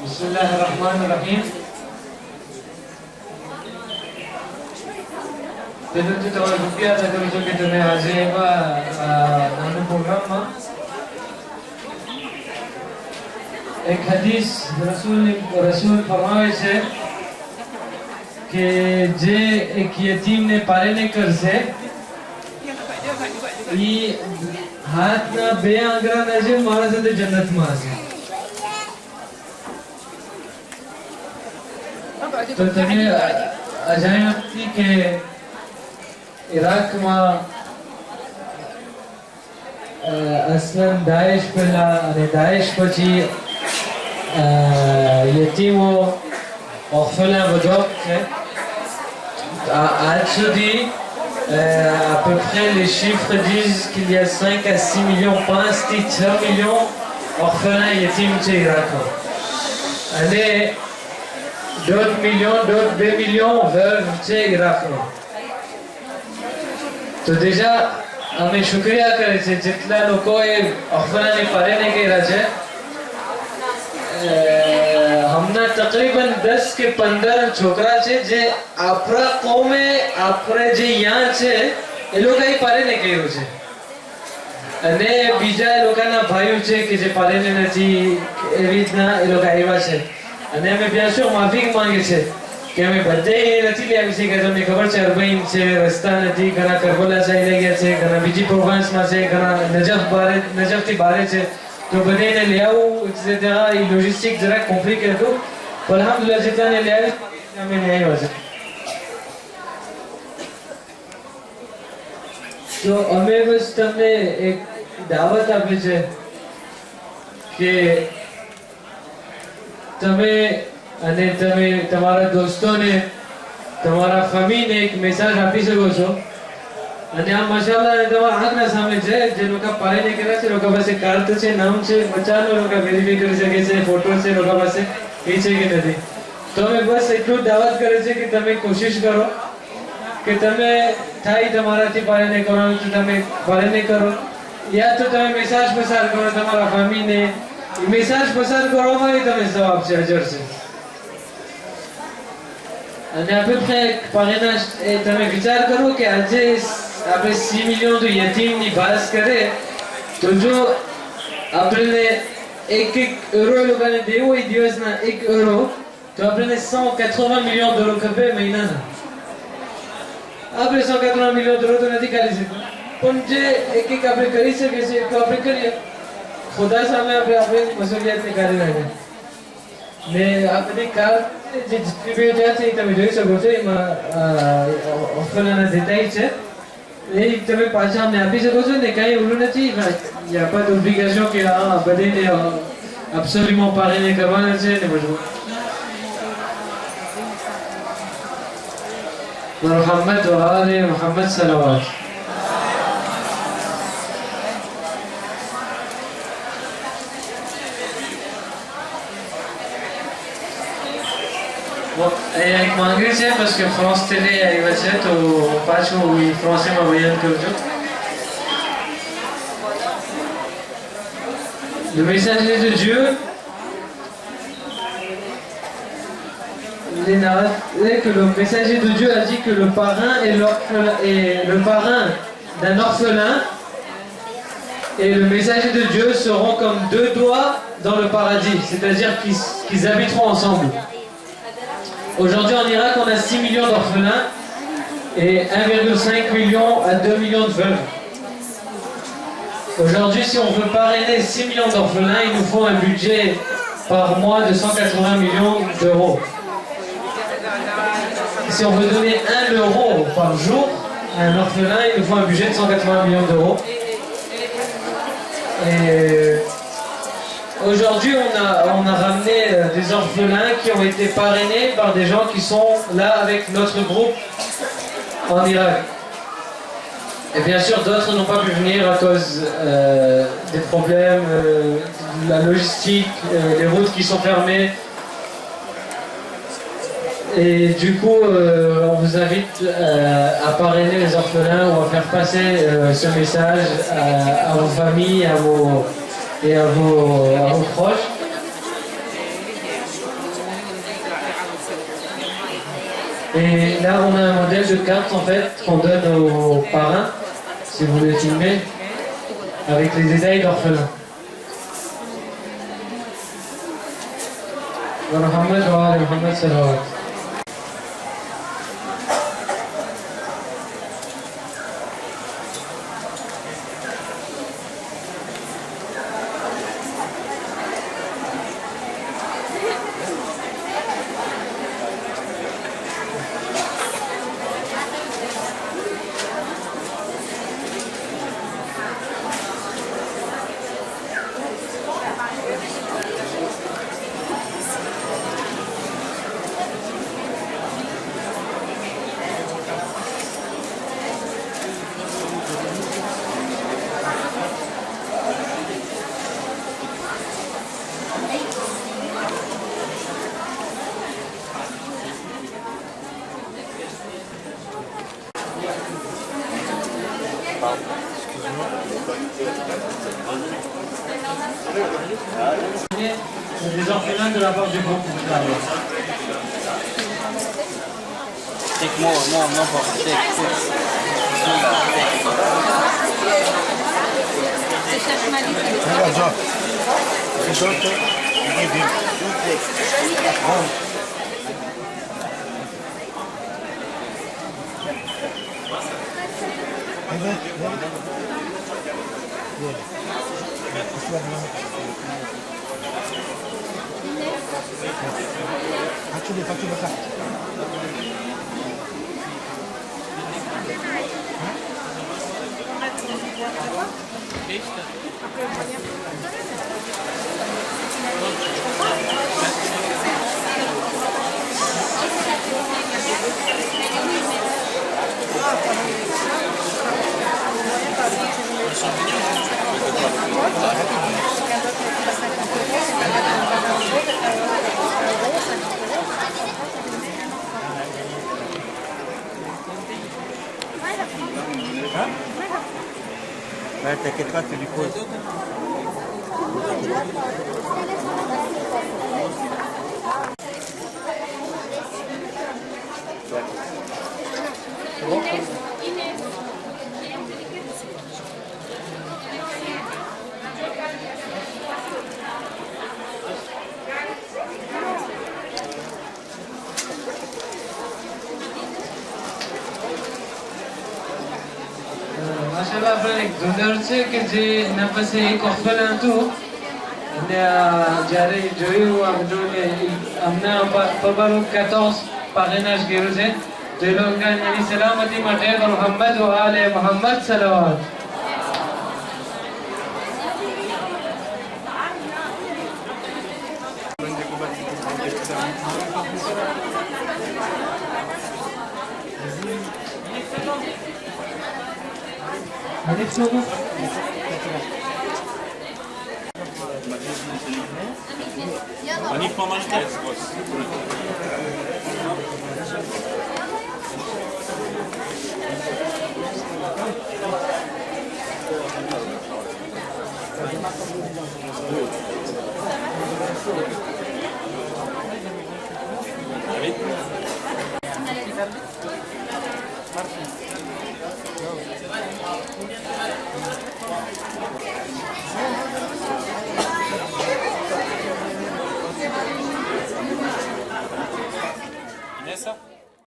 Bismillahirrahmanirrahim. Tentu tahu rupiah ada kerja kita ni hasil nama program एक हदीस रसूल फरमावे छे कि जे एक यतीम ने पाले ने कर से ई हाथ ना बे आंगरा ना जे मारा से जन्नत में आसे तो तने अजायब थी कि इराक में असलन दाइश पहला અને દાइश પછી यतीमों orphelins વધુ છે આજ સુધી à peu près les chiffres disent qu'il y a 5 à 6 millions pas 6 millions orphelins yatims chez Irak અને 2 millions 2 millions veuves chez Irak તો déjà અમે શુક્રિયા કરે છે જેટલા લોકોએ orphelins પાલને કર્યા છે हमने तकरीबन 10 के 15 छोकरा छे जे आपरा कौमे आपरे जे यहाँ छे ए लोग ही पारे ने कह्यो छे अने बीजा लोकाना भाईओ छे के जे पारे ने नथी एवी रीतना ए लोग आव्या छे अने અમે પ્યાસો માફી માંગે છે કે અમે બધે નથી લાવી છે કે તમને ખબર છે અરબઈન છે રસ્તા નથી ઘણા કરબલા ચાલી ગયા છે ઘણા બીજી પ્રોવિન્સમાં છે ઘણા નજફથી બારે છે तो बने ने ले आओ etc ये लॉजिस्टिक जरा कॉम्प्लिकेटेड तो पर अल्हम्दुलिल्लाह जितना ने ले आए हमें नहीं हो सकता तो हमें बस तुमने एक दावत આપી છે કે તમે અને તમે તમારા દોસ્તોને તમારા ફેમિલીને એક મેસેજ આપી શકો છો અને આ માશાઅલ્લાહ તમારા આંખના સામે છે જે લોકો પાળીને કર્યા છે લોકો પાસે કાર્ડ છે નામ છે બચાનો લોકો વેરીફાઈ કરી શકે છે ફોટો છે લોકો પાસે એ છે કે નથી તો અમે બસ એટલું દાવત કરે છે કે તમે કોશિશ કરો કે તમે થાય તમારાથી પાળીને કરવાનું તો તમે પાળીને કરો યા તો તમે મેસેજ પસાર કરો તમારા ફેમિલીને મેસેજ પસાર કરવામાં તમે સવાબ છે અજર છે અને à peu près parrainage તમે વિચાર કરો કે આજે આપણે 6 millions de યતીમની વાત કરે તો જો આપણે 1 euro લોકોને દેવું હોય દિવસના 1 euro તો આપણે 180 millions d'euros ખપે મહિનાના આપણે 180 millions d'euros તો નથી કરી શકતા પણ જે એક આપણે કરી શકીએ છીએ તો આપણે કરીએ ખુદા સામે આપણે મસૂલિયત નિકાળી રાખીએ ને આ બધી કાર જે ડિસ્ટ્રીબ્યુટ છે તમે જોઈ શકો છો એમાં ઓફરના દેતાઈ છે એ તમે પાછા અમને આપી શકો છો ને કાંઈ ઓલું નથી il n'y a pas d'obligation que બધાને absolument parrainer કરવાના છે ને બધું Muhammad wa ali Muhammad salawat એક માંગણી છે parce que France Télé આવ્યા છે તો પાછું ફ્રાન્સમાં બયાન કરજો Le messager de Dieu il est narré que le messager de Dieu a dit que le parrain et le parrain d'un orphelin et le messager de Dieu seront comme deux doigts dans le paradis, c'est-à-dire qu'ils habiteront ensemble. Aujourd'hui en Irak, on a 6 millions d'orphelins et 1,5 million à 2 millions de veuves. Aujourd'hui, si on veut parrainer 6 millions d'orphelins, il nous faut un budget par mois de 180 millions d'euros. Si on veut donner 1 euro par jour à un orphelin, il nous faut un budget de 180 millions d'euros. Et aujourd'hui, on a ramené des orphelins qui ont été parrainés par des gens qui sont là avec notre groupe en Irak. Et bien sûr, d'autres n'ont pas pu venir à cause des problèmes, de la logistique, les routes qui sont fermées. Et du coup, on vous invite à parrainer les orphelins ou à faire passer ce message à vos familles, à vos proches. Et là, on a un modèle de carte en fait qu'on donne aux parrains, si vous voulez filmer, avec les détails d'orphelins. Mohammed wa ali Mohammed salawat. Des orphelins de la part du groupe. Take more, Ouais, t'inquiète pas, tu lui poses. માશાલ્લાહ આપણે એક ધુંધર છે કે જે એના પાસે એક orphelin હતું અને જ્યારે જોયું આ બધું કે અમને પપ્પાનું 14 parrainage કર્યું છે તો એ લોકો એની સલામતી માટે મોહમ્મદ વ આલે મોહમ્મદ સલાવત. Они помогают. Nessa?